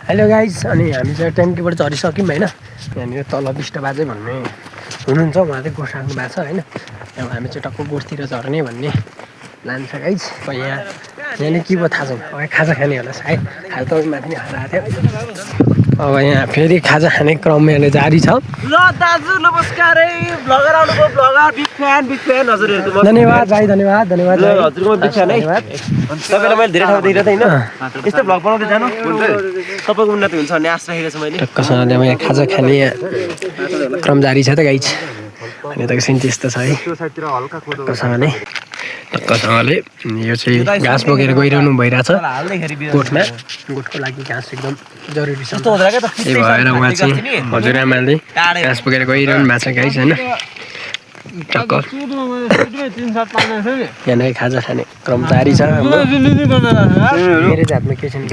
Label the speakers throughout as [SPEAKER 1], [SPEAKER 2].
[SPEAKER 1] Hello guys, अनि हामी चाहिँ ट्याङ्कीबाट झरिसक्यौँ होइन। यहाँनिर तल विष्ट बाजे भन्ने हुनुहुन्छ, उहाँ चाहिँ गोठ राख्नु भएको छ होइन। अब हामी चाहिँ टक्क गोठतिर झर्ने भन्ने प्लान छ गाइज। अब यहाँनिर के भयो थाहा छैन, अब खाजा खाने होला सायद। खाजा त माथि नै खाएर आएको थियो। अब यहाँ फेरि खाजा खाने क्रम यहाँले जारी छ।
[SPEAKER 2] ल दाजु नमस्कार है, ब्लगर आउनुभयो, ब्लगर बिग फ्यान हजुरहरुको।
[SPEAKER 1] धन्यवाद भाइ, धन्यवाद धन्यवाद
[SPEAKER 2] हजुरको बिग फ्यान है। तपाईलाई मैले धेरै ठाउँ देखिरहेको थिएँ होइन, यस्तो ब्लग बनाउँदै जानु सबैको उन्नति हुन्छ भन्ने आश राखेको छु मैले।
[SPEAKER 1] टक्कसँगले अब यहाँ खाजा खाने क्रम जारी छ त गाइज। अनि यताको सिन त्यस्तो छ है। टक्कसँगले यो चाहिँ घाँस बोकेर गइरहनु भइरहेछ गोठमा। गोठको लागि घाँस एकदम जरुरी छ। त्यही भएर उहाँ चाहिँ हजुरआमाले घाँस बोकेर गइरहनु भएको छ गाइज होइन। टक्क यहाँनिर खाजा खाने क्रम जारी छ। मेरो जातमा के छैन,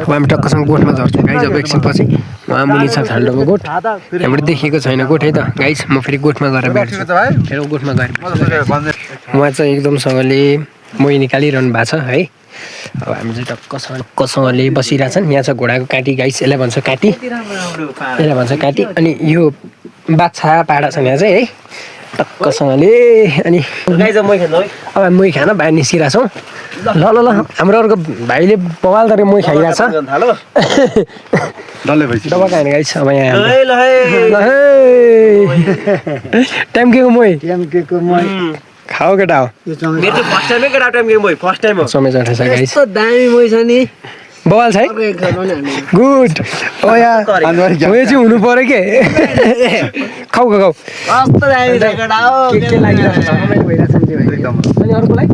[SPEAKER 1] हामी टक्कसँग गोठमा झर्छौँ गाइज। अब एकछिनपछि उहाँ मुनि छ खाल्डोको गोठ, त्यहाँबाट देखेको छैन गोठ है त गाइज। म फेरि गोठमा गएर भेट्छु, फेरि गोठमा गएर उहाँ चाहिँ एकदमसँगले मोही निकालिरहनु भएको छ है। अब हामी चाहिँ टक्कसँगले बसिरहेछन्। यहाँ छ घोडाको काँटी गाइस, यसलाई भन्छ काँटी, यसलाई भन्छ काँटी। अनि यो बाछा पाडा छ यहाँ चाहिँ है टक्कसँगले। अनि अब मोही खान बाहिर निस्किरहेछौँ। ल ल ल हाम्रो अर्को भाइले बवाल गरेर मोही खाइरहेछ। डब्बा खाने गाइस। अब यहाँ ट्याम्केको मोही खाओ केटा हो।
[SPEAKER 2] मेरो चाहिँ फर्स्ट टाइम केटा टाइम गेम भयो, फर्स्ट टाइम हो।
[SPEAKER 1] समय चढेछ गाइस,
[SPEAKER 3] कस्तो दामी मोही छ नि,
[SPEAKER 1] बवाल छ है। गुड। ओ यार मोही चाहिँ हुनु पर्यो के। खाऊ खाऊ
[SPEAKER 3] कस्तो दामी छ केटा हो।
[SPEAKER 1] के लागिरहेछ समय भइरहेछ नि त्यो एकदम। अनि अर्कोलाई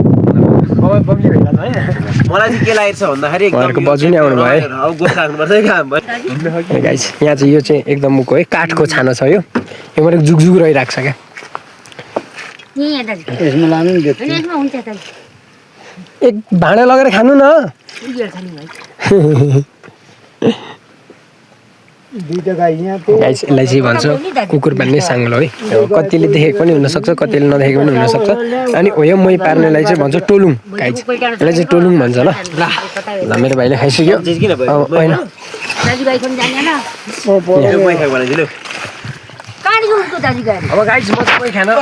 [SPEAKER 1] बबली भइरहेछ है।
[SPEAKER 2] मलाई चाहिँ के लागेको छ भन्दाखेरि
[SPEAKER 1] उहाँहरूको बजु नै आउनु भयो है।
[SPEAKER 2] अब गोठ राख्नुपर्छ है काम भयो
[SPEAKER 1] गाइस। यहाँ चाहिँ यो चाहिँ एकदम मुको है, काठको छानो छ यो। यो मैले जुगजुग रहिरहेको छ क्या।
[SPEAKER 3] यसमा लानु नि
[SPEAKER 1] एक भाँडा लगेर खानु न। गाइस यसलाई चाहिँ भन्छ कुकुर पाल्ने साङ्लो है। कतिले देखेको पनि हुनसक्छ, कतिले नदेखेको पनि हुनसक्छ। अनि हो यो मोही पार्नेलाई चाहिँ भन्छ टोलुङ गाइस, यसलाई चाहिँ टोलुङ भन्छ। ल ल मेरो भाइले खाइसक्यो होइन। अब गाइस म चाहिँ खाना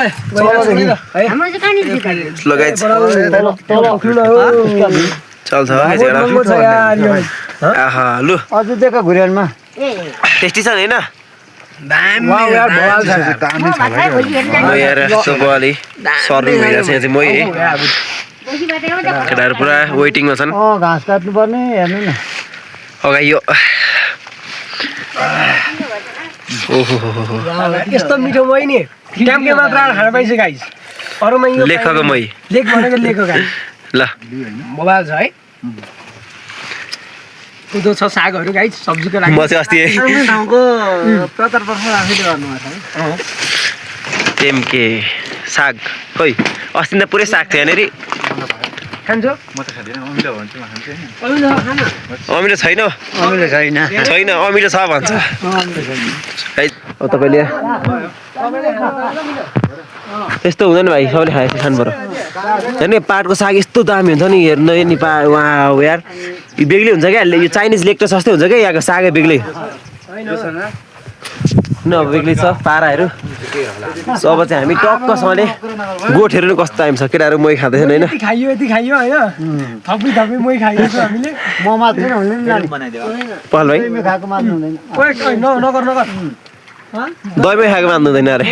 [SPEAKER 2] चल्छ आहा लु
[SPEAKER 3] अझ देखा घुर्यानमा
[SPEAKER 2] टेस्टी छ नि हैन। सर्भिङ भइरहेछ यहाँ चाहिँ मै है। केटाहरू पुरा वेटिङमा छन्।
[SPEAKER 3] घाँस काट्नु पर्ने हेर्नु न।
[SPEAKER 2] अगाडि यो
[SPEAKER 1] यस्तो मिठो मै नि ट्याम्के मात्र खान पाइन्छ गाइस। अरूमा यो
[SPEAKER 2] लेखको मै,
[SPEAKER 1] लेख भनेको लेखको गाइस।
[SPEAKER 2] ल
[SPEAKER 1] मोबाइल छ है, कुदो छ, सागहरू गाइस सब्जीको लागि।
[SPEAKER 2] म चाहिँ अस्ति
[SPEAKER 3] ठाउँको प्रचार प्रसार आफैले गर्नुभएको छ है।
[SPEAKER 2] टेम्के साग खोइ अस्ति त पुरै साग थियो यहाँनिर।
[SPEAKER 1] खान्छ
[SPEAKER 2] अमिलो छैन,
[SPEAKER 3] अमिलो छैन
[SPEAKER 2] छैन अमिलो छ भन्छ। तपाईँले यस्तो हुँदैन भाइ, सबैले खाएपछि खानु पर्यो होइन। पाटको साग यस्तो दामी हुन्छ नि, हेर्नु नि उहाँ यार यो बेग्लै हुन्छ क्या। यो चाइनिज लेग त सस्तै हुन्छ क्या, यहाँको सागै बेग्लै न बेग्लै छ पाराहरू। अब चाहिँ हामी टक्कसँगले गोठ हेर्नु कस्तो टाइम छ। केटाहरू मोही खाँदैछन् होइन।
[SPEAKER 1] यति खाइयो होइन, थपी थपी मै खाइरहेको हामीले।
[SPEAKER 3] म मात्रै हुँदैन
[SPEAKER 2] पहल भाइ
[SPEAKER 3] खाएको मात्नु हुँदैन।
[SPEAKER 1] नगर
[SPEAKER 2] दहीमै खाएको मान्नु हुँदैन अरे।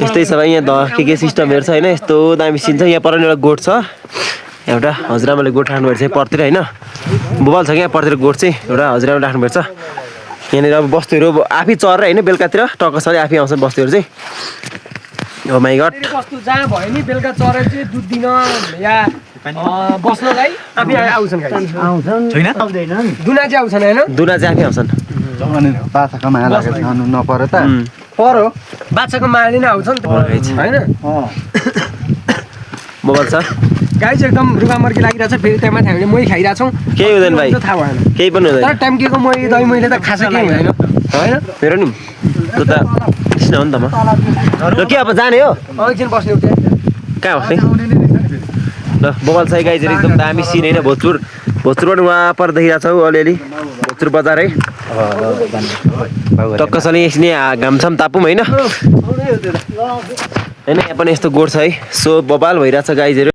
[SPEAKER 2] यस्तै छ भाइ यहाँ के सिस्टमहरू छ होइन। यस्तो दामी सिन छ। यहाँ पर एउटा गोठ छ, एउटा हजुरआमाले गोठ राख्नु भएको छ परतिर होइन। बोबाल छ क्या परतिर गोठ चाहिँ एउटा हजुरआमाले राख्नु भएको छ। यहाँनिर अब बस्तुहरू आफै चरेर होइन बेलुकातिर टक्कसँगले आफै आउँछन् बस्तुहरू चाहिँ। हो माइ गड,
[SPEAKER 1] बस्तु जहाँ भयो नि बेलुका चरेर चाहिँ दुध दिन या बस्नलाई आफै आउँछन् गाइस।
[SPEAKER 3] आउँछन् छैन आउँदैनन्।
[SPEAKER 1] दुना चाहिँ आउँछन् होइन,
[SPEAKER 2] दुना चाहिँ आफै आउँछन्।
[SPEAKER 3] अनि बाछाको माया लागेको खानु नपर्यो त पर्यो।
[SPEAKER 1] बाछाको मायाले नै आउँछ नि त होइन।
[SPEAKER 2] मोबाइल छ
[SPEAKER 1] गाइस एकदम रुगामर्की लागिरहेछ। फेरि त्यहाँ माथि हामीले मै खाइरहेछौँ,
[SPEAKER 2] केही हुँदैन भाइ,
[SPEAKER 1] थाहा भएन
[SPEAKER 2] केही पनि हुँदैन।
[SPEAKER 1] तर टाइमकेको मै दही मैले त खासै केही हुँदैन होइन।
[SPEAKER 2] मेरो नि त्यो त कृष्ण हो नि त। म ल के अब जाने हो,
[SPEAKER 1] एकछिन बस्ने
[SPEAKER 2] कहाँ बस्ने? ल बबाल छ गाइजहरू एकदम दामी सिन होइन भोजपुरबाट वहाँ पर देखिरहेको छ अलिअलि भोजपुर बजार है टक्कसले यसले घामसाम तापौँ होइन यहाँ पनि यस्तो गोठ छ है सो बबाल भइरहेछ गाइजहरू